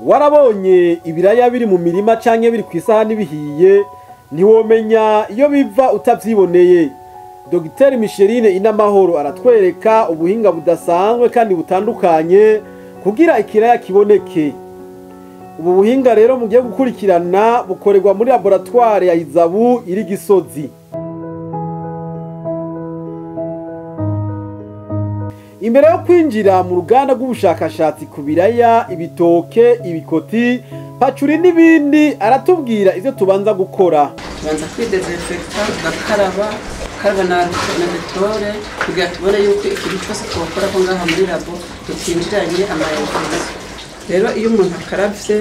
warabonye ibiraya biri mu mirima canke biri kwisahani bihiye ntiwomenya iyo biva utavyiboneye. Dr Micheline Inamahoro aratwereka ubuhinga budasanzwe kandi butandukanye kugira ikiraya kiboneke. Ubu buhinga rero mugiye gukurikirana bukorerwa muri laboratoire ya Izabu iri Gisozi. Imbere yo kwinjira mu ruganda rw'ubushakashatsi ku biraya, ibitoke, ibikoti, pacuri n'ibindi, aratubwira ivyo tubanza gukora. Tubanza kwidezinfecta, tugakaraba na detole kugira tubone yuko ikintu cyose twakora ko ngaha muri labo tutinjiranye amayobozi. Rero iyo umuntu akaravye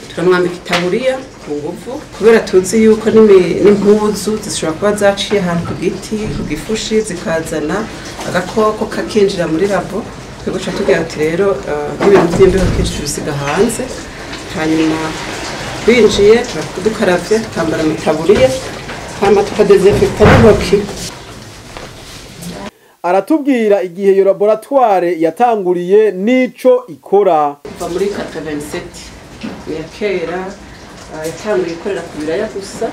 turamwambika itaburiya ku nguvu kubera tuzi yuko n'impuzu zishobora kuba zaciye ahantu ku giti ku gifushi zikazana agakoko kakinjira muri labo. Twego cha tugira ati rero n'ibintu by'imbeho kenshi tubisiga hanze, hanyuma twinjiye dukaravye tukambara itaburiya hama tukadezinfecta n'intoki. Aratubwira igihe iyo laboratoire yatanguriye nico ikora. Kuva muri 87 ya kera yatanguye ikorera ku biraya gusa,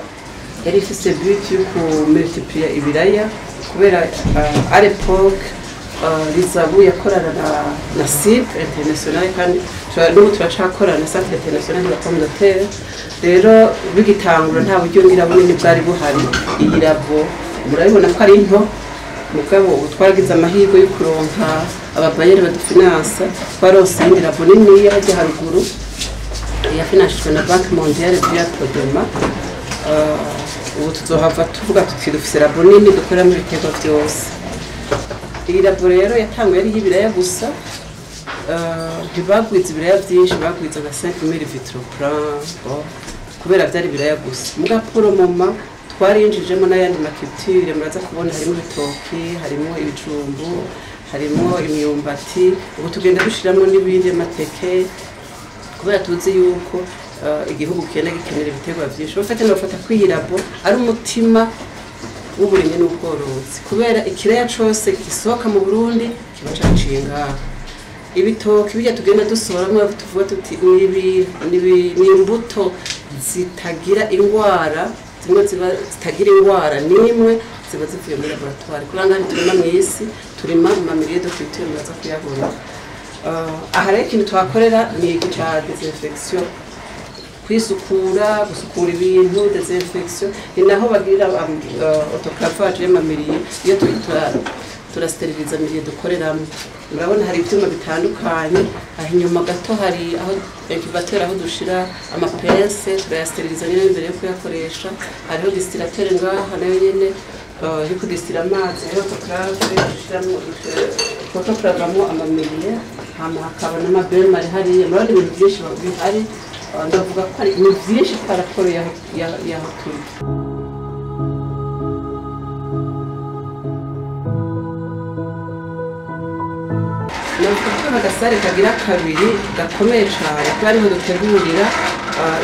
yari ifise but yo kumultiplier ibiraya kubera à l'époque Izabu yakorana na CIP international kandi turacakorana na Centre international de la pomme de terre. Rero bigitangura nta buryo ngira bunini bwari buhari. Iyi labo murabibona ko ari nto, mugabo twaragize amahirwe yo kuronka ababayeri badufinansa, twarose indi labo nini yaje haruguru yafinanshijwe na Banque Mondiale via Podema. Ubu tuzohava tuvuga tuti dufise labo nini dukoreramo ibitego byose. Iyi labo rero yatanguye ari y'ibiraya gusa, ntibagwiza ibiraya byinshi, bagwiza nka 5000 vitroplans kubera byari ibiraya gusa. Mugapuro mama twarinjijemo n'ayandi maculture muraza kubona harimo ibitoki, harimo ibijumbu, harimo imyumbati, ubu tugenda dushiramo n'ibindi mateke kubera tuzi yuko igihugu kigenda gikenera ibiterwa byinshi. Bafate n'abafata kwiyirabo ari umutima w'uburimyi n'ubworozi kubera ikiraya cose gisohoka mu Burundi kiba caciye ngaha. Ibitoki bijya tugenda dusoramo tuvuga tuti ni imbuto zitagira indwara, zimwe zitagira indwara nimwe ziba zivuye muri laboratoire. Kuranga turima mwisi, turima mu mamiriye de culture muraza kuyabona. Aha rero ikintu twakorera ni igica desinfection, kwisukura, gusukura ibintu, desinfection. Ni naho bagira autoclavage y'amamiriye iyo turasteriliza miriye dukoreramo. Murabona hari ibyuma bitandukanye, aho inyuma gato hari aho incubateur aho dushira amapense turayasteriliza nyine imbere yo kuyakoresha. Hariho distillateur ngaha nayo nyene yo kudistira amazi, rero tukravamo amamiriye, hama hakaba n'amabema ari hariya. Murabona ibintu byinshi bihari, ndavuga ko ari ibintu byinshi twarakora yaho turi. Agasare kagira kabiri gakomeye cyane twariho dutegurira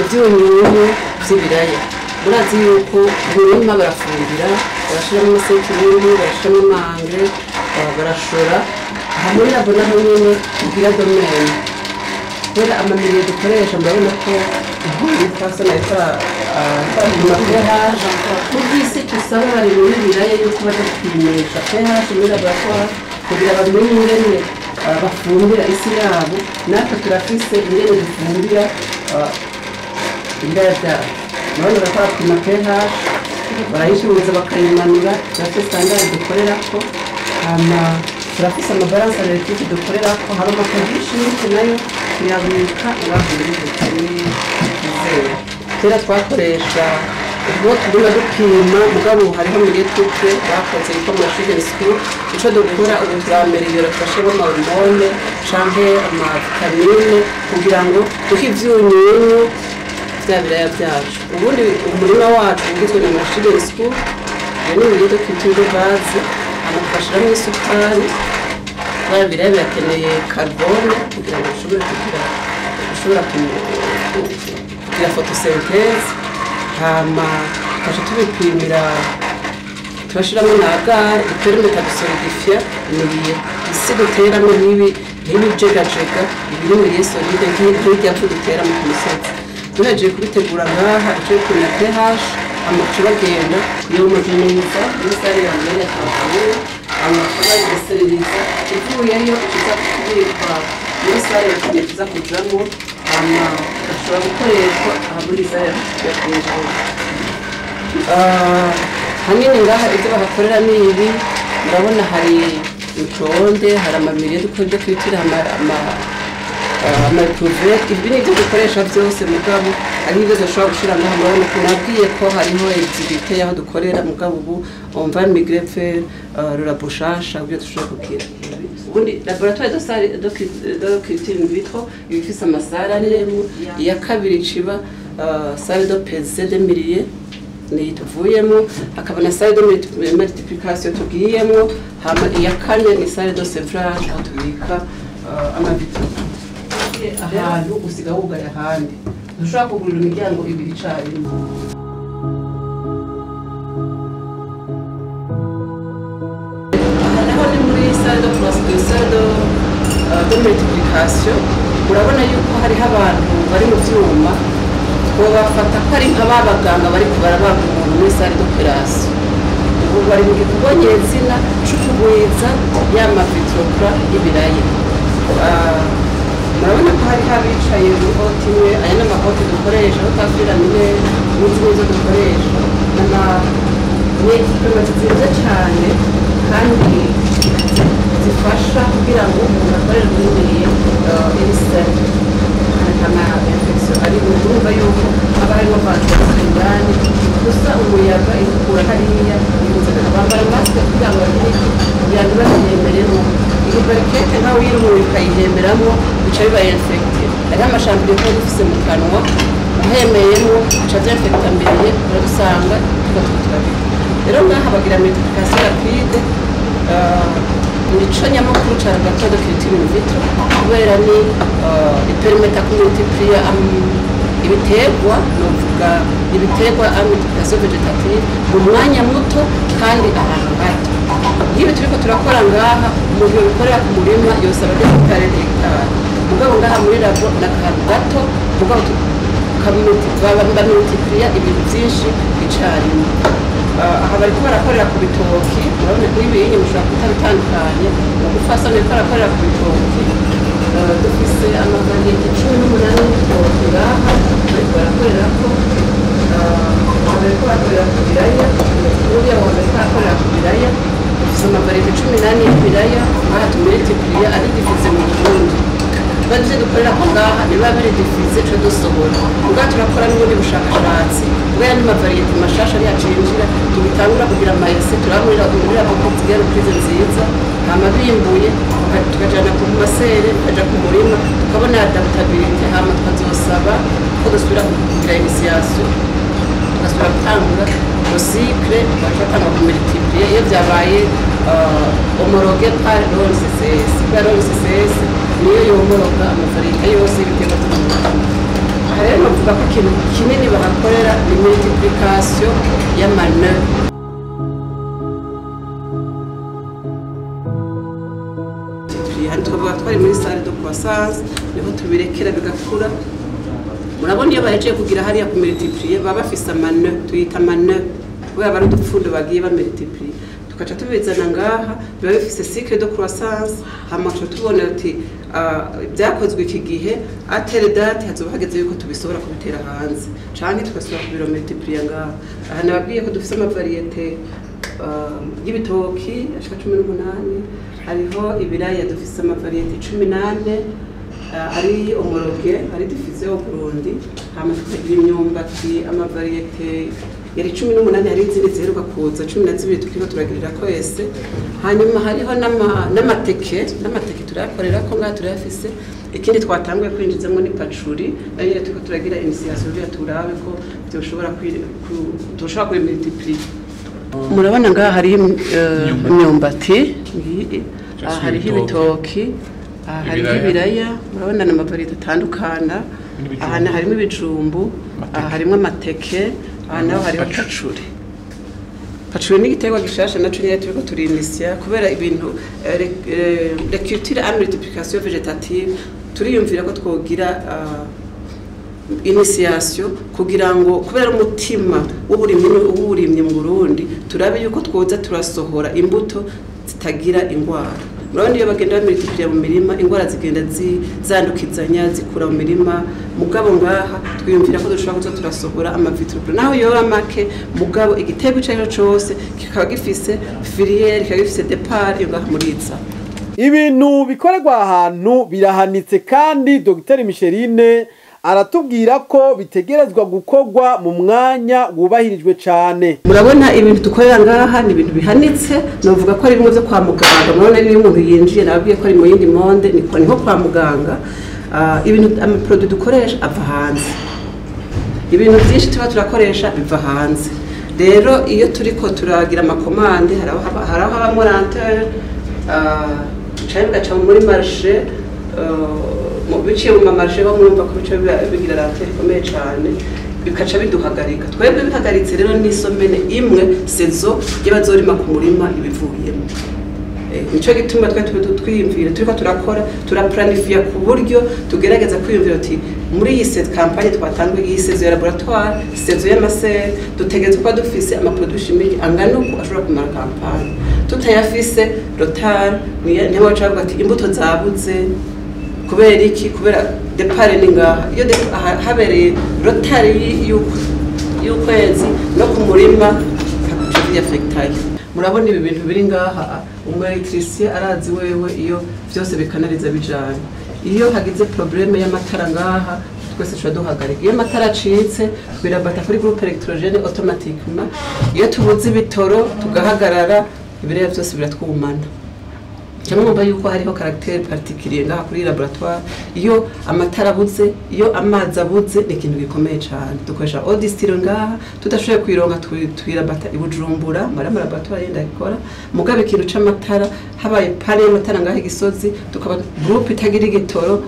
ibyunyunyu by'ibiraya. Murazi yuko umurima barafumbira, barashiramo amasekiringi, barashiramo mange, barashora hamwe nabo naho nyine kugira domaine. Kubera amamiriye dukoresha murabona ko inkuru twasa na pH kubwisi tusaba bari muri biraya yuko badapimisha pH muri laboratoire kugira bamenye ingene bafumbira isi yabo. Natwe turafise ingene dufumbira ibiraya byabo. None bakapima pH barayishubuza bakayimanura, turafise standard dukorerako, hama turafise amabalance analytique dukorerako, hari amacondition nayo tuyabika ngaho kera twakoresha ubwo tugenda dupima. Mugabo hariho muri tuke bakoze yitwa machine school, ico dukora ubu turameriyera twashemo amahormone canke amavitamine kugira ngo duhe ivyunyunyu bya biraya byacu. Ubundi umurima wacu ugizwe na machine school, rero ni ibyo culture base, amafashiramo isukari. Bya biraya birakeneye carbone kugira ngo ushobore kugira photosynthèse. Hama kaje tubipimira, turashiramo na agar ipermeta gusolidifier imiriye isi duteramo n'ibi nk'ibijegajega ibiri muri solide nk'irya dutera mu misozi tunagiye kubitegura ngaha icyo kuri pH amacu bagenda yomogeneza n'isare ya mbere y'akavuye amacuba y'esereriza ivuyeyo kiza kubikwa muri sare ya kabiri kiza kujamo ashobora gukoreshwa muri sare ya hejuru hanini ngaha ibyo bahakorera ni ibi murabona hari utonde hari amamiriye dukunze kwitira amaprovete ibi ni ibyo dukoresha byose mugabo ari ibyo dushobora gushira ngaha murabona ko nabwiye ko hariho exhibite y'aho dukorera mugabo ubu on va migrer vers le laboratoire ibyo dushobora kugira ubundi laboratoire de culture in vitro ibifise amasara n'iremu iya kabiri ciba salle de PC de milliers ni tuvuyemo akaba na salle de multiplication tugiyemo hama iya kane ni salle de sevrage aho tubika amavitro ahantu usiga wugaye ahandi dushobora kugurira imiryango ibiri icyarimwe aha naho ni muri salle de multiplication urabona yuko hariho abantu bari mu vyuma bafata ko ari nk'ababaganga bari kubarabaga umuntu muri salle d'opération ubu bari mu gikorwa nyezina cyo kugwiza y'amavitropra y'ibiraya murabona ko hari abicaye mu hoti imwe aya n'amahoti dukoresha aho twafiramine n'izo dukoresha ni ikikorwa nziza cyane kandi zifasha kugira ngo umuntu akorerwe n'imiriye irisari kana infection ari urumva yuko aba harimo vantilation indani gusa umuyaga ikura hariya yuzana bambara mask kugira ngo yandu bayemeremo iyi barikete nawe yirumuye kayihemeramo bica biba infected ari amashambire ko dufise mu kanwa uhemeyemo bica byafekta mbere urabisanga tugatutubabika rero ngaha bagira multiplication rapide nico nyamakuru cyane gato de culture in vitro kubera ni ipermeta kumultiplier ibiterwa novuga ibiterwa multiplication vegetative mu mwanya muto kandi ahantu hato iyo turiko turakora ngaha umuntu yobikorera ku murima yose abadefitare hectare mugabo ngaha muri labo n'akantu gato mugabo bamultiplier ibintu byinshi icyarimwe aha bariko barakorera ku bitoki urabona ko ibinyi mushobora kutabitandukanye ugufasa bariko barakorera ku bitoki dufise amavariyete 18 y'ibitoki ngaha bariko barakorerako bariko barakorera ku biraya uriya wa bariko barakorera ku biraya dufise amavariyete 18 y'ibiraya ngaha tumultiplier ari divize mu Burundi baje dukorera ko ngaha niba biri divize cyo dusohora ubwa turakora n'ubundi bushakashatsi kubera ni mavariyete mashasha ari yacinjira tubitangura kugira amayese turamurira ko tugera kuri nziza hama bimbuye tukajana ku masere tukaja ku murima tukabona adaptability hama tukazosaba ko dusubira kugira initiation tugasubira gutangura cycle bashaka no multiplier iyo byabaye homologué par l'ONCCS par l'ONCCS niyo yomoroga amavariyete yose y'ibiterwa by'umutima aha rero bavuga ko ikintu kinini bahakorera ni multiplication y'amane tukavuga twari muri salle de croissance niho tubirekera bigakura murabona iyo bahejeje kugira hariya ku multiplier baba bafise amane tuyita amane kubera bari udupfundo bagiye bamultiplier tukaca tubizana ngaha biba bifise cycle de croissance hama tubona ati byakozwe iki gihe atere date hazoba hageze yuko tubisobora kubitera hanze canke tugasubira kubiro multiplier ngaha aha nababwiye ko dufise amavariyete y'ibitoki ashika 18 hariho ibiraya dufise amavariyete 18 ari homologué ari diffusé au Burundi hama tukagira imyumbati amavariyete yari 18 hari izindi ziheruka kuza 12 tukiko turagirira ko ese hanyuma hariho n'amateke turakorera ko ngaha turafise ikindi twatanguye kwinjizamo ni pachuri nayo tuko turagira initiation ya turabe ko byoshobora tushobora ku multiplier murabona ngaha hari imyumbati hari ibitoki hari ibiraya murabona n'amavariyete atandukana aha harimo ibijumbu harimo amateke naho hariho pachuri Pacuri ni igiterwa gishasha naco nyene turiko turinisia kubera ibintu la culture à multiplication végétative turiyumvira ko twogira initiation kugira ngo kubera umutima w'uburimyi mu Burundi turabe yuko twoza turasohora imbuto zitagira ingwara. Murabona iyo bagenda bamultiplier mu mirima ingwara zigenda zandukizanya zikura mu mirima mugabo ngaha twiyumvira ko dushobora kuza turasohora amavitropro naho yora make mugabo igitego cyayo cyose kikaba gifise filiere kikaba gifise départ yo ngaha muriza. Ibintu bikorerwa ahantu birahanitse kandi Dr Micheline aratubwira ko bitegerezwa gukorwa mu mwanya wubahirijwe cyane. Murabona ibintu dukorera ngaha ni ibintu bihanitse novuga ko ari bimwe byo kwa muganga. Murabona niyo umuntu yinjiye nababwiye ko ari mu yindi monde niho kwa muganga. Ibintu amaproduit dukoresha ava hanze. Ibintu byinshi tuba turakoresha biva hanze. Rero iyo turiko turagira amakomande haraho abamoranteur cyangwa gaca muri marché biciye mu mamarché ho murumva ko bice bigira rantere ikomeye cyane bikaca biduhagarika. Twebwe bihagaritse rero n'isomene imwe sezo y'abazorima ku murima ibivuyemo. Nico gituma twiyumvira turiko turakora turaplanifia ku buryo tugerageza kwiyumvira ati muri iyi set campagne twatangwe iyi sezo ya laboratoire sezo y'amasere dutegetse ko dufise amaproduit chimique angana uko ashobora kumara campagne tutayafise rotar niyo wacavuga ati imbuto zabuze kubera iki kubera départ ni ngaha iyo habereye rotar y'ukwezi no ku murima hakuca affectaye. Murabona ibi bintu biri ngaha umuelectricien arazi wewe iyo byose bikanariza bijanye iyo hagize problème y'amatara ngaha twese cyo duhagarika iyo amatara acitse birabata kuri groupe électrogène automatiquement iyo tubuze bitoro tugahagarara ibirere byose biratwumana cyangwa mumba yuko hariho caractère particulier ngaha kuri laboratoire iyo amatara abuze iyo amazi abuze ni ikintu gikomeye cyane dukoresha eau distillée ngaha tudashoboye kwironka twirabata ibujumbura mara laboratoire yenda ikora mugabe ikintu c'amatara habaye pare y'amatara ngaha igisozi tukaba groupe itagira igitoro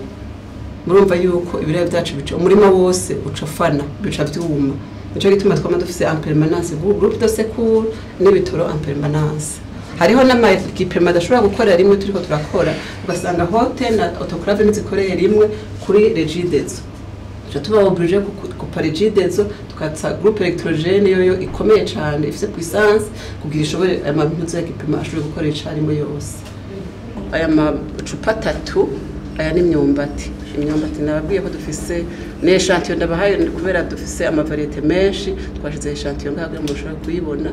murumva yuko ibirere byacu bica umurima wose ucofana bica byuma nico gituma twama dufise en permanence groupe de secours n'ibitoro en permanence. Hariho n'amaekipe madashobora gukorera rimwe turiko turakora ugasanga hotel na autoclave nizikoreye rimwe kuri Regidezo cyo tuba obligé ku Regidezo tukatsa groupe électrogène yoyo ikomeye cyane ifise puissance kugira ishobore amabintu z'ekipe ashobora gukoresha rimwe yose. Aya macupa 3 aya ni imyumbati nababwiye ko dufise n'echantillon ndabahaye kubera dufise amavariete menshi twashize echantillon ngaho ngo mushobora kuyibona.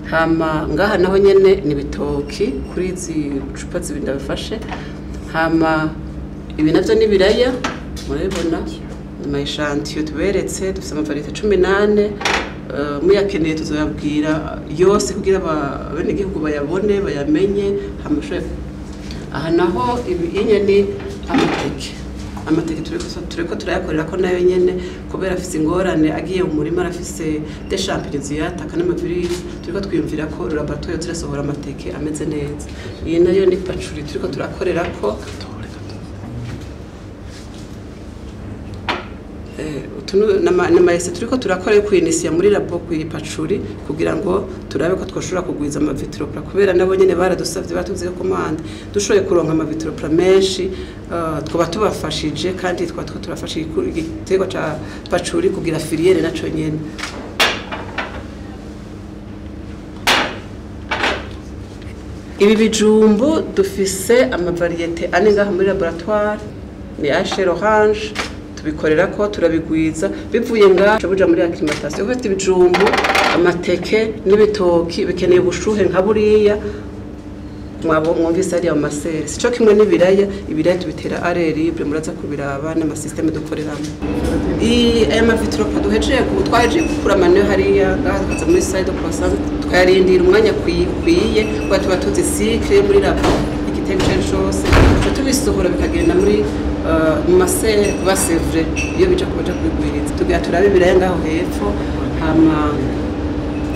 Hama ngaha naho nyene ni bitoki kuri izi cupa zibinda bifashe. Hama ibi navyo ni biraya murabona ama echantillon tuberetse dufise amavariete 18 muyakeneye tuzoyabwira yose kugira abene gihugu bayabone bayamenye hamushe. Aha naho ibi inyene amateke tureko turayakorera ko nayo nyene kubera afise ingorane agiye mu murima arafise des champignons yataka n'amavirus turiko twiyumvira ko laboratoire turasohora amateke ameze neza. Iyi nayo ni pacuri turiko turakorera ko n'amayese turiko turakorera ku inisia muri labo ku pacuri kugira ngo turabe ko twoshobora kugwiza amavitropra kubera nabo nyene baradusavye batuze commande dushoye kuronka amavitropra menshi twoba tubafashije kandi twatwo turafashije igitego ca pacuri kugira filiere naco nyene. Ibi bijumbu dufise amavariete ane ngaha muri laboratoire ni Asher Orange bikorera ko turabigwiza bivuye ngaho buja muri acclimatation ufite ibijumbu amateke n'ibitoki bikeneye ubushuhe nka buriya mwumvise ari amasere sico kimwe n'ibiraya tubitera air libre muraza kubiraba n'ama systeme dukoreramo. Aya mavitropro duhejeje twaje gukura mano hariya ngaha muri side of croissant twayarindira umwanya kwiye kwa tuba tuzi cycle muri labo igitego cyose tubisohora bikagenda muri mu masere kuba sevre iyo bica kubaja kubigwiriza tugira turabe biraya ngaho hepfo hama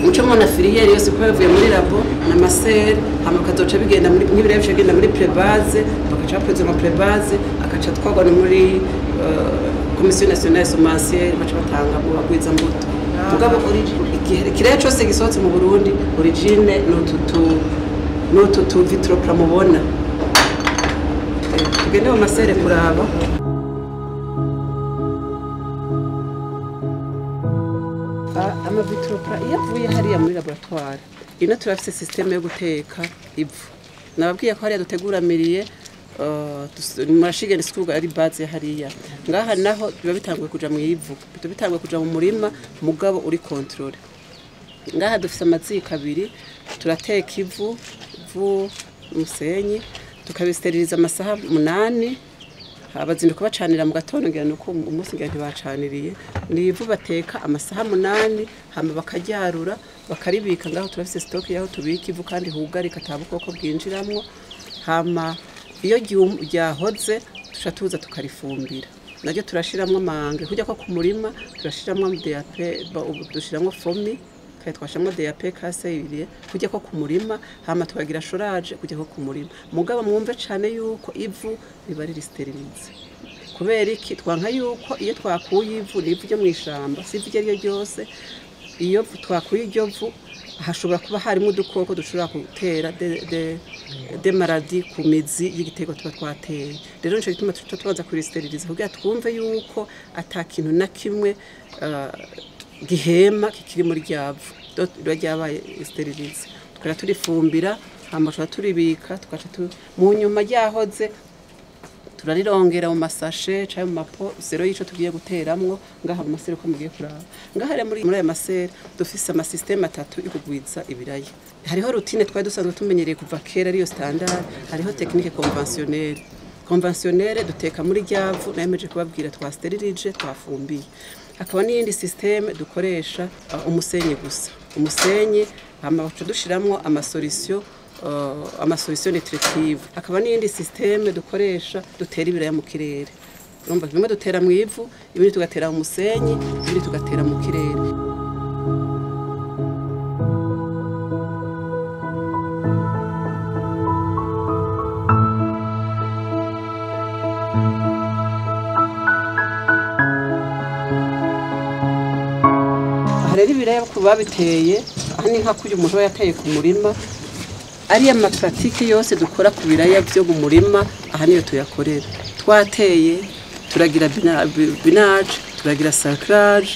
muco mona filiere yose kuba yavuye muri labo na masere hama kazoca bigenda muri nk'ibiraya bigenda muri prébase bakaca poza mu prébase akaca twagwa muri commission nationale semencière baca batanga mu bagwiza mbuto. mugabo ikiraya cyose gisohotse mu Burundi origine n'utu vitropra mubona. Tugende mu masere kuraba. Ama vitropra iyo avuye hariya muri laboratoire ino turafise systeme yo guteka ivu. Nababwiye ko hariya duteguramiriye murashigene sikuga ari base hariya. Ngaha naho biba bitanguye kuja mu ivu, bitanguye kuja mu murima mugabo uri controle. Ngaha dufise amazika abiri turateka ivu umusenyi tukabisteriliza amasaha 8 abazinduka bacanira mu gatondo ngira nuko umunsi ngira ntibacaniriye ni ivu bateka amasaha 8 hama bakaryarura bakaribika ngaho turafise stock yaho tubika ivu kandi hugarika atabukoko bwinjiramwo hama iyo ryahoze tushatuza tukarifumbira naryo turashiramwo amange kujya ko ku murima turashiramwo DAP dushiramwo fomi kandi twashamwo DAP kaseyiriye kujya ko ku murima hama tukagira shorage kujya ko ku murima mugabo mwumve cyane yuko ivu riba riri sterilize kubera iki twanka yuko iyo twakuye ivu rivu ryo mwishamba sivu ryo ryose iyo twakuye iryo vu hashobora kuba harimo udukoko dushobora gutera de maladie ku mizi y'igitego tuba twateye rero nico gituma tubanza kuristeriliza kugira twumve yuko atakintu na kimwe gihema kikiri muri ryavu ryabaye sterilize tukara turifumbira hama turibika tukaca mu nyuma ryahoze turarirongera mu masashe cyangwa mu mapo zero yico tugiye guteramwo ngaha mu masere ko mugiye kuraba ngaha muri aya masere dufise ama system 3 yo kugwiza ibiraya hariho routine twari dusanzwe tumenyereye kuva kera ariyo standard hariho technique conventionnelle duteka muri ryavu nayemeje kubabwira twa sterilije twafumbiye akaba n'iyindi system dukoresha umusenyi gusa umusenyi hama bacu dushiramwo ama solution nutritive akaba n'iyindi systeme dukoresha dutera ibiraya mu kirere urumva bimwe dutera mu ivu ibindi tugatera mu musenyi ibindi tugatera mu kirere hareri ibiraya kubabiteye ahani nka kuyu umuntu yateye ku murima ariya mapratike yose dukora ku biraya byo mu murima aha niyo tuyakorera twateye turagira binage turagira sacrage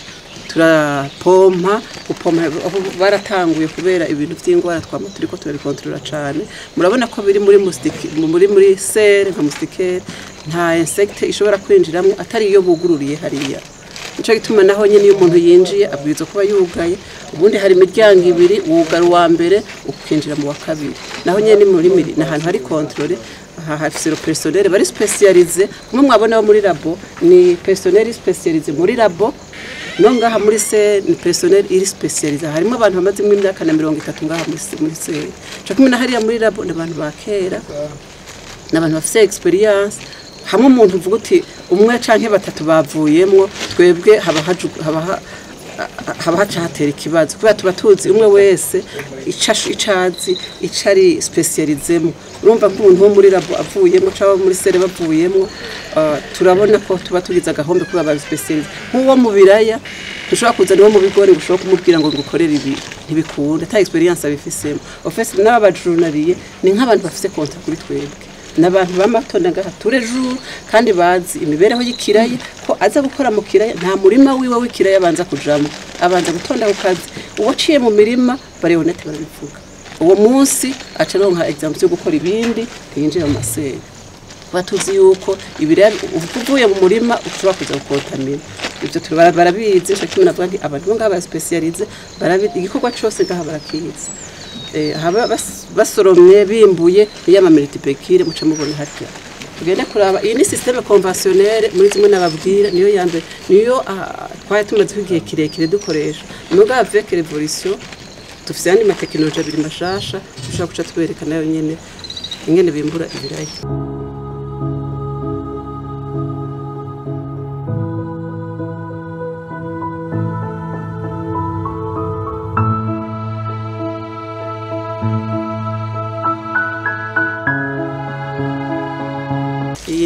turapompa baratanguye kubera ibintu by'ingwara twama turiko turabikontrola cyane murabona ko biri muri serre nka moustiquaire nta insect ishobora kwinjiramo atari iyo bugururiye hariya nico gituma naho nyene iyo umuntu yinjiye abwirizwa kuba yugaye ubundi hari imiryango ibiri wugara wa mbere ukinjira mu wa kabiri naho nyene muri nahantu hari controle hafise le personnel bari spécialisé kumwe mwabona bo muri labo ni personnel spécialisé muri labo no ngaha muri se ni personnel iri spécialisé harimo abantu bamaze imyaka na 30 ngaha muri se cyo kumwe na hariya muri labo n'abantu bakera n'abantu bafise experience hamwe umuntu uvuga uti umwe canke batatu bavuyemwo twebwe haba hatera ikibazo kubera tuba tuzi umwe wese icazi icari specializemo urumva nk'umuntu wo muri labo avuyemo cyangwa muri sere bavuyemo turabona ko tuba tugize agahombe kuba ba specialize nk'uwo mu biraya dushobora kuza niwo mu bigori gushobora kumubwira ngo ngukorere ibi ntibikunda ta experience abifisemo ofese n'aba journalier ni nk'abantu bafise contact kuri twebwe n'abantu bamatonda ngaha turejour kandi bazi imibereho y'ikiraya ko aza gukora mu kiraya nta murima wiwe w'ikiraya abanza kujamo abanza gutonda ku kazi uwaciye mu mirima barehonete barabivuga uwo munsi acaronka example yo gukora ibindi yinjira mu masere batuzi yuko ibiraya uvuye mu murima ushobora kuza gukontamina ibyo barabizi cyo kimwe navuga nti abantu ngaha baspecialize barabizi igikorwa cyose ngaha barakizi haba basoromye bimbuye yama multipekire muca mubona hatya tugende kuraba iyi ni systeme conventionnelle muri zimwe nababwira niyo yambe niyo twaye tumaze kwigiye kirekire dukoresha nuga avec révolution tufise andi ma technologie abiri mashasha dushaka kuca twerekana nayo nyene ingene bimbura ibiraya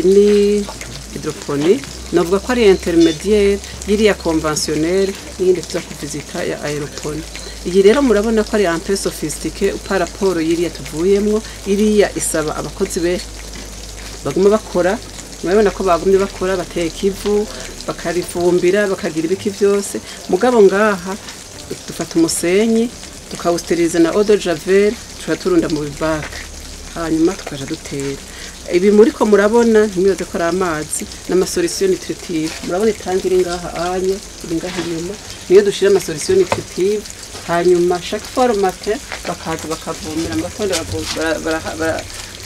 ni hydroponique navuga ko ari intermédiaire yiriya conventionnelle n'iyindi tuza kuvizita ya aeroponi. Iyi rero murabona ko ari un peu sophistiqué par rapport yiriya tuvuyemwo. Iriya isaba abakozi be baguma bakora, murabona ko bagumye bakora bateka ivu bakarifumbira bakagira ibiki byose. Mugabo ngaha dufata umusenyi tukawusteriliza na eau de javel turunda mu bibaka, hanyuma tukaja dutera. Ibi muri ko murabona ntimyoze ko ari amazi n'amasolution nutritive. Murabona itangi iri ngaha anye iri ngaha inyuma niyo dushira amasolution nutritive. Hanyuma chaque fois le matin bakaza bakavumira mu gatondo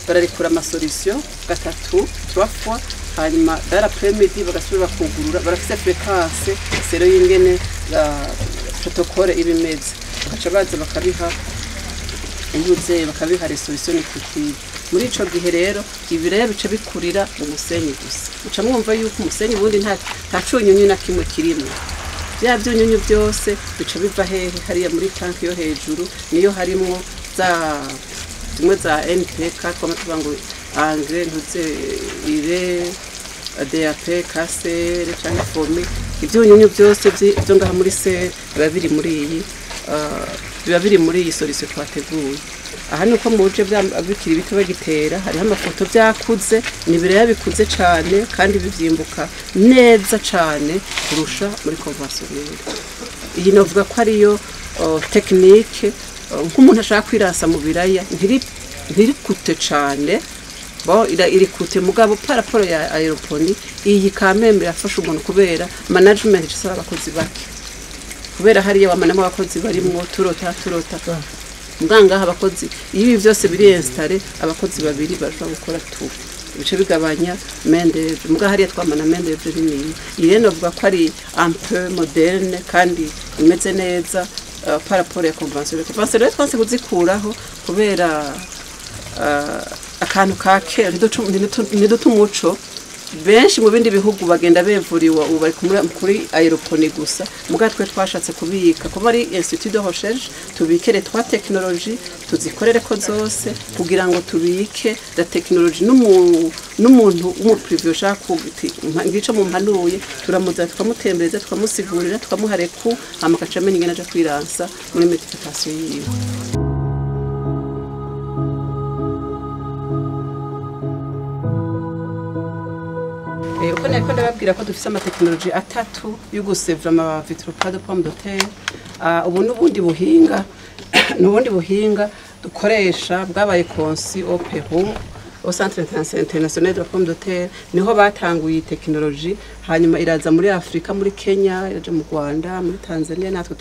bararikura amasolution gatatu 3 fois. Hanyuma dans l'après-midi bagasubira bakugurura, barafise fréquence sero y'ingene protocole ibimeze, bakaca baza bakabiha imbuze bakabiha resolution nutritive. Muri ico gihe rero ibiraya bice bikurira mu musenyi gusa. Uca mwumva yuko umusenyi ubundi nta cunyunyu na kimwe kirimo. Bya byunyunyu byose bice biva hehe hariya muri tanki yo hejuru, niyo harimo zimwe za NPK twama tuvuga ngo engrais ntuze ire DAP KCR cyangwa fomi. Ibyunyunyu byose byo ngaha muri se biba biri muri iyi solution twateguye. Aha nuko muje bikiri bito bagitera, hariho amafoto byakuze, nibiraya bikuze cyane kandi bivyimbuka neza cyane kurusha muri conventionnelle. Iyi novuga ko ariyo technique nk'umuntu ashaka kwirasa mu biraya ntirikute cyane, bo irikute mugabo paraporo ya aeroponi. Iyi kamembe yafasha umuntu kubera management isaba abakozi bake, kubera hariya wamanamo abakozi barimwo turota muganga abakozi ibi byose biri installé, abakozi babiri bashobora gukora tu bice bigabanya mende. Muga hariya twamana mende rinini. Iyi novuga ko ari un peu moderne kandi imeze neza par rapport ya conventionnelle. Conventionnelle twase kuzikuraho kubera akantu ka kera ntidutumuco. Benshi mu bindi bihugu bagenda bevuriwa ubu bari kuri aeroponi gusa. Muga twe twashatse kubika kuba ari institut de recherche, tubike les 3 technologies tuzikorere ko zose kugira ngo tubike la technologie n'umuntu w'umuprivé ushaka kuguti ngico mu mpanuye turamuza tukamutembereza tukamusigurira tukamuhareku amakacamenye ingene aje kwiransa muri meditation yiwe. Uko nako ndababwira ko dufise amateknoloji atatu yo gusevra ama vitropade pomme de terre. Ubu n'ubundi buhinga dukoresha bwabaye conçu au Pérou au Centre International de la Pomme de Terre. Niho batanguye teknoloji, hanyuma iraza muri Afrika, muri Kenya, iraje mu Rwanda, muri Tanzania, natwe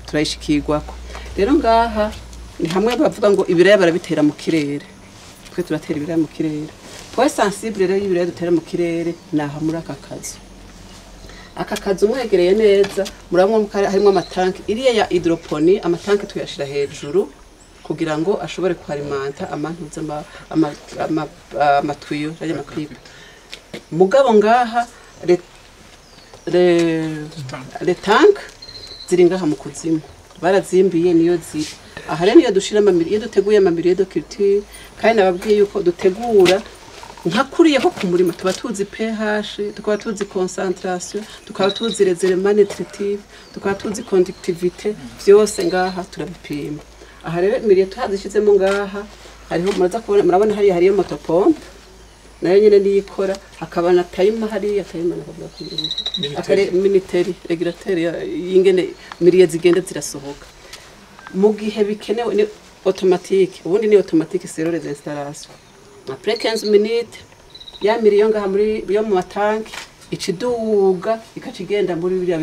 turayishikirwako. Rero ngaha ni hamwe bavuga ngo ibiraya barabitera mu kirere, twe turatera ibiraya mu kirere. Point sensible rero y'ibiraya dutera mu kirere naha muri aka kazu mwegereye neza. Murabona harimo amatanki iriya ya hydroponie. Amatanki tuyashira hejuru kugira ngo ashobore kwarimanta amantuza amatuyo yaje makripe. Mugabo ngaha le tank ziri ngaha mu kuzimu barazimbiye niyo ziri. Aha rero niyo dushira iyo duteguye amamiriye de culture, kandi nababwiye yuko dutegura nkakuriye ko ku murima tuba tuzi pH, tukaba tuzi concentration, tukaba tuzi les éléments nutritifs, tukaba tuzi conductivité, byose ngaha turabipima. Aha rero miriye tuhazishizemo ngaha hariho muraza kubona, murabona hariyo motopompe nayo nyene niyikora, hakaba na timer hariya, timer nakavuga ko akare military regulateur y'ingene miriye zigenda zirasohoka mu gihe bikenewe. Ni automatique, ubundi ni automatique sur les installations. Après 15 minutes ya miriyo ngaha muri yo mu matanki ikiduga ikacigenda muri biriya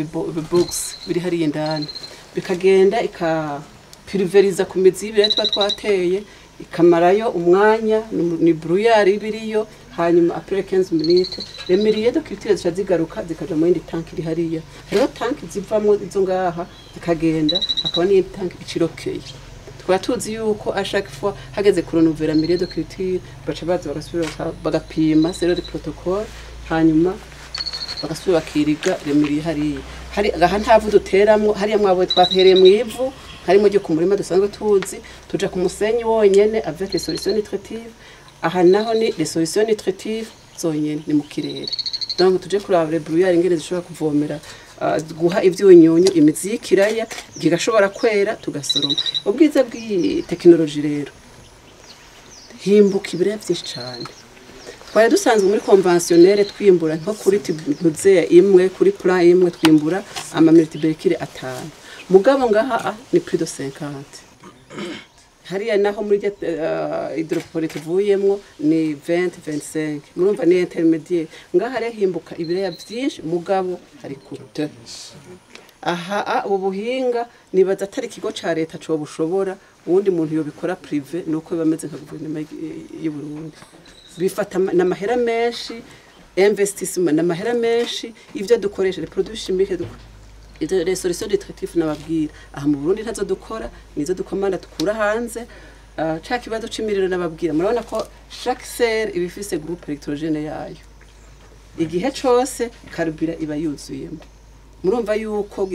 box biri hari indani, bikagenda ikapulveriza ku mizi y'ibiraya tuba twateye, ikamarayo umwanya ni brouillard ibiriyo. Hanyuma après 15 minutes les milliers de cultures zigaruka zikaja mu yindi tanki iri hariya. Rero tanki zivamwo izo ngaha zikagenda, akaba ni tanki icirokeye. Tukaba tuzi yuko a chaque fois hageze kuronuvera milliers de cultures baca baza bagasubira bagapima zero de protocole, hanyuma bagasubira bakiriga les milliers hariya. Hari gaha ntavu duteramwo hariya mwabo twahereye mu ivu harimo ryo ku murima dusanzwe tuzi, tuja ku musenyi wonyene avec les solutions nutritives. Aha naho ni les solutions nutritives zonyene ni mu kirere. donc tuje kuraba les brouillard ingene zishobora kuvomera guha ivyunyunyu imizi y'ikiraya gigashobora kwera tugasoroma ubwiza bw'iyi technology rero himbuka ibiraya vyinshi cyane twari dusanzwe muri conventionnel twimbura nko kuri tuzeya imwe kuri plan imwe twimbura ama multiberkire 5 mugabo ngaha ni plus de 50 hariya naho muri hydroponique tuvuyemwo ni 20-25 murumva ni intermediaire ngaha rero himbuka ibiraya byinshi mugabo hari kurute aha ubuhinga nibaza atari ikigo ca leta cyo bushobora uwundi muntu yobikora privé nuko bameze nka guverinoma y'u Burundi bifata n'amahera menshi investissement n'amahera menshi ivyo dukoresha les produits chimiques les solutions nutritives nababwira aha mu Burundi ntazo dukora nizo dukomanda tukura hanze ca kibazo c'imiriro nababwira murabona ko chaque serre ibifise groupe électrogène yayo igihe cose carburant iba yuzuyemo murumva yuko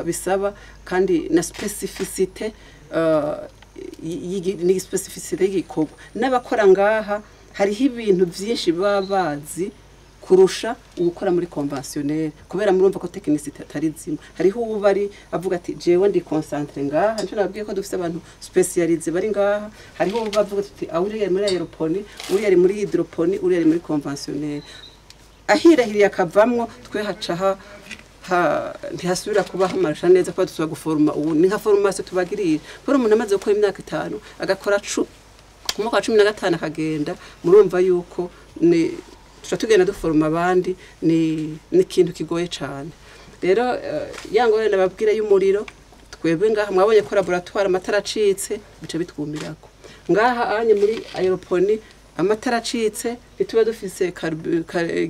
bisaba kandi na specificité ni specificité y'igikorwa n'abakora ngaha hariho ibintu byinshi babazi kurusha gukora muri conventionnel kubera murumva ko technicité atari zimwe hariho ubari avuga ati jewe ndi concentré ngaha nco nabwiye ko dufite abantu spécialisé bari ngaha hariho bavuga ati uri muri aéroponie uri muri hydroponie uri muri conventionnel ahirahiriye akavamwo twe haca ntihasubira kubaho amarusha neza ko dusubira guforma ubu ni nka formation tubagirira kuri umuntu amaze gukora imyaka 5 agakora ku mwaka wa 15 akagenda murumva yuko ni tugenda duforma abandi ni ikintu kigoye cyane rero yangore nababwira y'umuriro twebwe ngaha mwabonye ko laboratoire amatara acitse bice bitwumirako ngaha anye muri aéroponie amatara acitse bituba dufise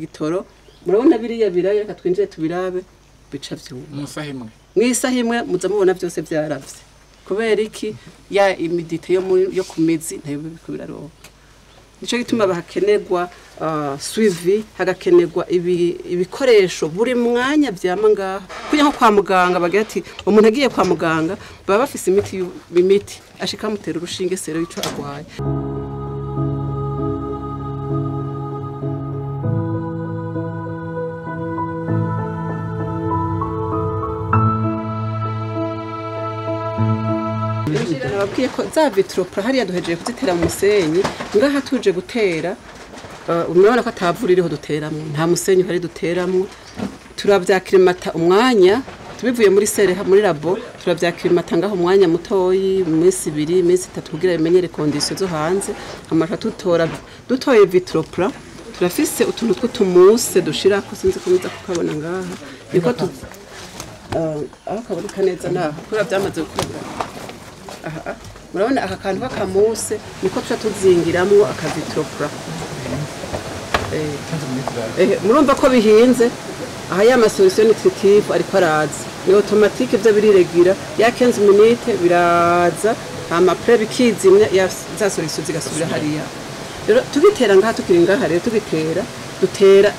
gitoro murabona biriya biraya reka twinjire tubirabe bica vyuma mwisaha imwe muza mubona byose byaravye kubera iki ya imidite yo ku mizi ntayo biko biraroba nico gituma bahakenerwa suivi hagakenerwa ibikoresho buri mwanya vyama ngaha kunya nko kwa muganga bagira ati umuntu agiye kwa muganga baba bafise imiti ashika mutera urushinge sero ico agwaye nababwiye ko za vitropra hariya duhejeje kuzitera mu musenyi ngaha tuje gutera urabona ko atavuririho duteramwe nta musenyi hari duteramwe turavyakrimata umwanya tubivuye muri sere muri labo turavyakrimata ngaho umwanya mutoyi mu minsi 2 minsi 3 kugira bimenyere conditions zo hanze amasha dutoye vitropra turafise utuntu tw'utumuse dushira ko sinzi kumiza kukabona ngaha niko akaboneka neza naho kura byamaze gukura murabona aka kantu k'akamuse niko tuzingiramwo akavitropra murumva ko bihinze aha ya solution nutritive ariko araza ni automatique byo biriregira ya 15 minutes biraza hama pre bikizimya ya za solution zigasubira hariya rero tubitera ngaha tukiri ngaha rero dutera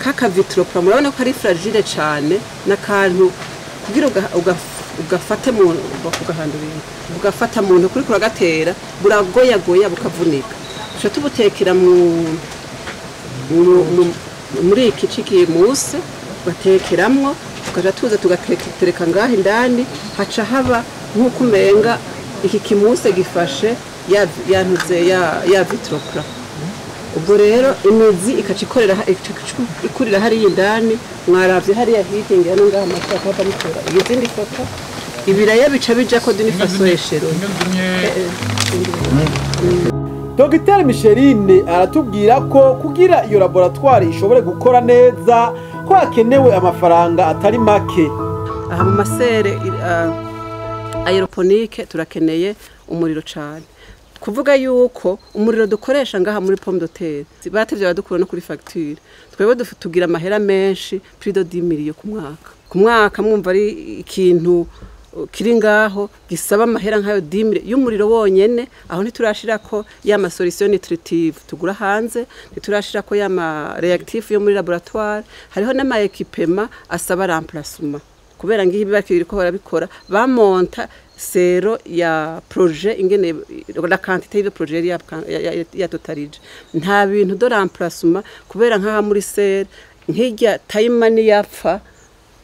kakavitropra murabona ko ari fragile cyane nakantu kugira ugafate mu ugahandurira ugafata muntu kuri kuragatera buragoyagoya bukavunika cyo tubutekera muri iki ciki muse batekeramwo tukaja tuza tugatereka ngaha indani haca haba nkuko umenga iki kimuse gifashe yantuze ya vitropra ubwo rero imizi ikurira hari indani mwaravye hariya hitinga no ngaha amataka hapa mutora izindi foto ibiraya bica bija ko dini fasoeshero Dr Micheline aratubwira ko kugira iyo laboratoire ishobore gukora neza ko hakenewe amafaranga atari make aha mu masere aéroponique turakeneye umuriro cyane kuvuga yuko umuriro dukoresha ngaha muri pomme de terre batevye badukura no kuri facture twebwe tugira amahera menshi plus de 10 millions ku mwaka mwumva ari ikintu kiri ngaho gisaba amahera nkayo 10 millions y'umuriro wonyene aho ntiturashira ko ya solution nutritive tugura hanze ntiturashira ko ya reactif yo muri laboratoire hariho n'ama equipement asaba remplacement kubera ngibi bakiri ko barabikora bamonta sero ya projet ingene la quantité de projet ya totalije nta bintu do remplacement kubera nkaha muri sere nk'irya tayimani yapfa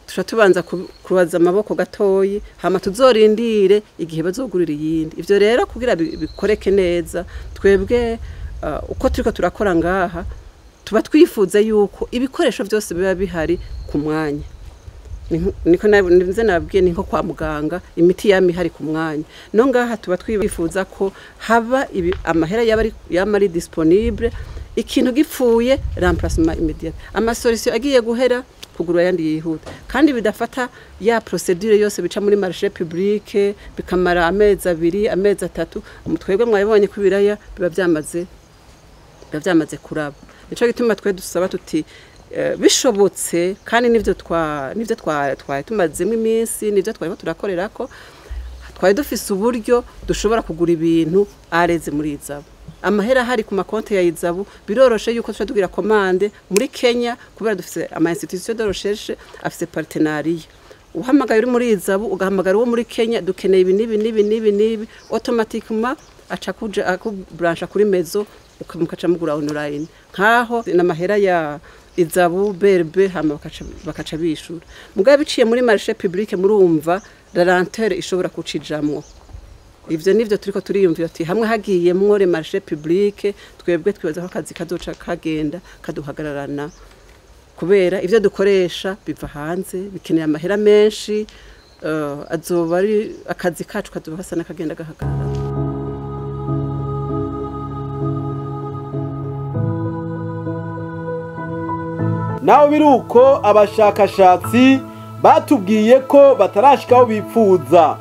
tuca tubanza kubaza amaboko gatoyi hama tuzorindire igihe bazogurira iyindi. Ivyo rero kugira bikoreke neza twebwe uko turiko turakora ngaha tuba twifuza yuko ibikoresho byose biba bihari ku mwanya. Niko nze nababwiye ni nko kwa muganga imiti yami hari ku mwanya. No ngaha tuba twifuza ko haba amahera yamari disponible, ikintu gipfuye remplacement immédiat. Ama solution agiye guhera kugura yandi yihuta kandi bidafata ya procedure yose bica muri marché public bikamara amezi 2 amezi 3. Umutwebwe mwabonye ko ibiraya biba byamaze kuraba. Nico gituma twe dusaba tuti bishobotse kandi nivyo twari tumazemo iminsi nivyo twari turakorera ko twari dufise uburyo dushobora kugura ibintu areze muri Izabu. Amahera hari ku makonti ya Izabu biroroshe yuko tuca tugira commande muri Kenya kubera dufise ama institution de recherche afise partenariat. Uhamagaye uri muri Izabu ugahamagara wo muri Kenya dukeneye ibi nibi automatiquement aca kuja akubrancha kuri mezo ukamukaca mugura online. Nkaho n'amahera ya Izabu berbe hama bakaca bishura. Mugabe biciye muri marché public murumva la lenteur ishobora kucijamwo. Ivyo nivyo turiko turiyumvira ati hamwe hagiye mwore marché public twebwe twibaza ko akazi kazoca kagenda kaduhagararana kubera ivyo dukoresha biva hanze bikeneye amahera menshi azoba ari akazi kacu kazoba hasa nakagenda gahagarara. Naho biruko abashakashatsi batubwiye ko batarashikaho bipfuza.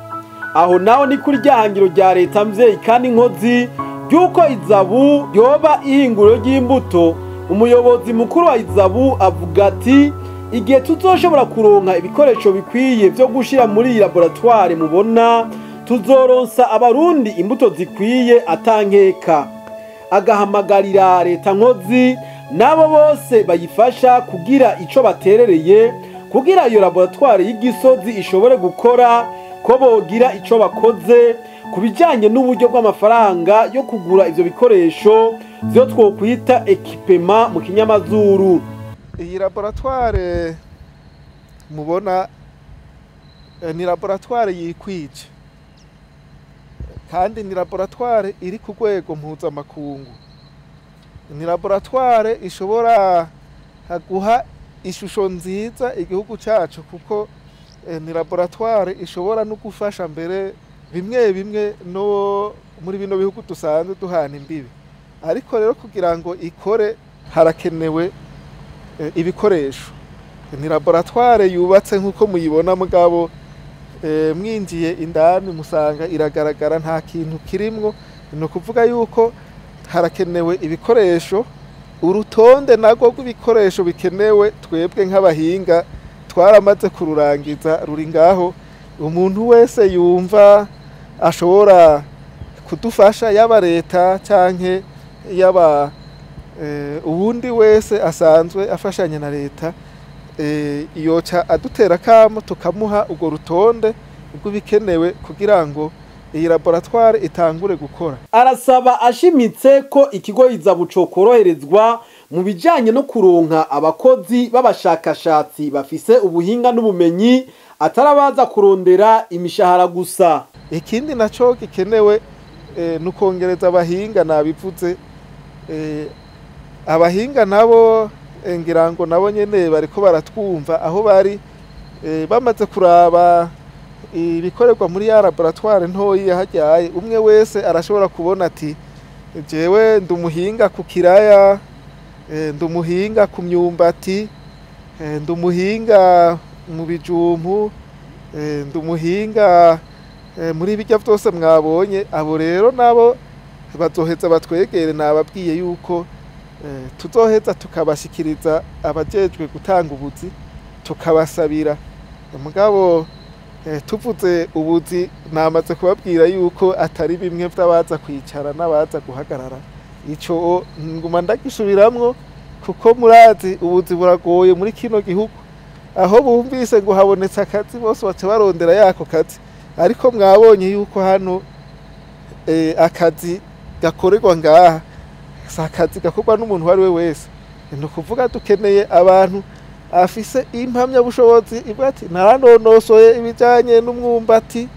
Aho naho ni kuri ryahangiro rya leta mvyeyi kandi inkozi ryuko Izabu yoba ihinguro ry'imbuto. Umuyobozi mukuru wa Izabu avuga ati igihe tuzoshobora kuronka ibikoresho bikwiye byo gushira muri laboratoire mubona tuzoronsa abarundi imbuto zikwiye atankeka. Agahamagarira leta nkozi nabo bose bayifasha kugira ico baterereye kugira iyo laboratoire y'igisozi ishobore gukora ko bogira ico bakoze kubijanye n'uburyo bw'amafaranga yo kugura ivyo bikoresho byo twokwita equipement mu kinyamazuru. Iyi laboratoire mubona ni laboratoire yikwije kandi ni laboratoire iri ku rwego mpuzamakungu. Ni laboratoire ishobora guha ishusho nziza igihugu cyacu kuko ni laboratoire ishobora no gufasha mbere bimwe no muri bino bihugu dusanzwe duhana imbibi. Ariko rero kugira ngo ikore harakenewe ibikoresho. Ni laboratoire yubatse nkuko muyibona mugabo mwinjiye indani musanga iragaragara nta kintu kirimwo. No kuvuga yuko harakenewe ibikoresho, urutonde nago rw'ibikoresho bikenewe twebwe nk'abahinga twaramaze kururangiza ruri ngaho. Umuntu wese yumva ashobora kudufasha yaba leta canke yaba ubundi wese asanzwe afashanya na leta yoca adutera kamo tukamuha ugo rutonde rw'ibikenewe kugira ngo iyi laboratoire itangure gukora. Arasaba ashimitse ko ikigo Izabu cokoroherezwa mu bijanye no kuronka abakozi b'abashakashatsi bafise ubuhinga n'ubumenyi atarabaza kurondera imishahara gusa. Ikindi naco gikenewe nukongereza abahinga nabivuze. Abahinga nabo ngirango nabo nyene bariko baratwumva aho bari bamaze kuraba ibikorerwa muri ya laboratoire ntoyi yahajyaye. Umwe wese arashobora kubona ati jewe ndumuhinga ku kiraya, ndumuhinga ku myumbati, ndumuhinga mu bijumpu, ndumuhinga muri bijya byose mwabonye. Abo rero nabo bazoheza batwegere nababwiye yuko tuzoheza tukabashikiriza abajejwe gutanga ubuzi tukabasabira. Mugabo tuvuze ubuzi namaze kubabwira yuko atari bimwe by'abaza kwicara n'abaza guhagarara. Ico nguma ndagisubiramwo kuko murazi ubuzi buragoye muri kino gihugu. Aho bumvise ngo habonetse akazi bose bace barondera yako kazi. Ariko mwabonye yuko hano akazi gakorerwa ngaha akazi gakorwa n'umuntu wari we wese. Ni ukuvuga dukeneye abantu afise impamyabushobozi ivuga ati naranonosoye ibijanye n'umwumbati,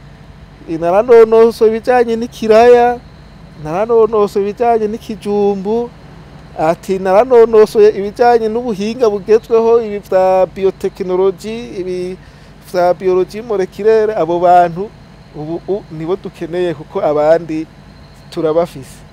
naranonosoye ibijanye n'ikiraya, naranonosoye ibijanye n'ikijumbu, ati naranonosoye ibijanye n'ubuhinga bugezweho, ibi vya biotekinoloji, ibi vya biologie moleculaire. Abo bantu ubu nibo dukeneye kuko abandi turabafise.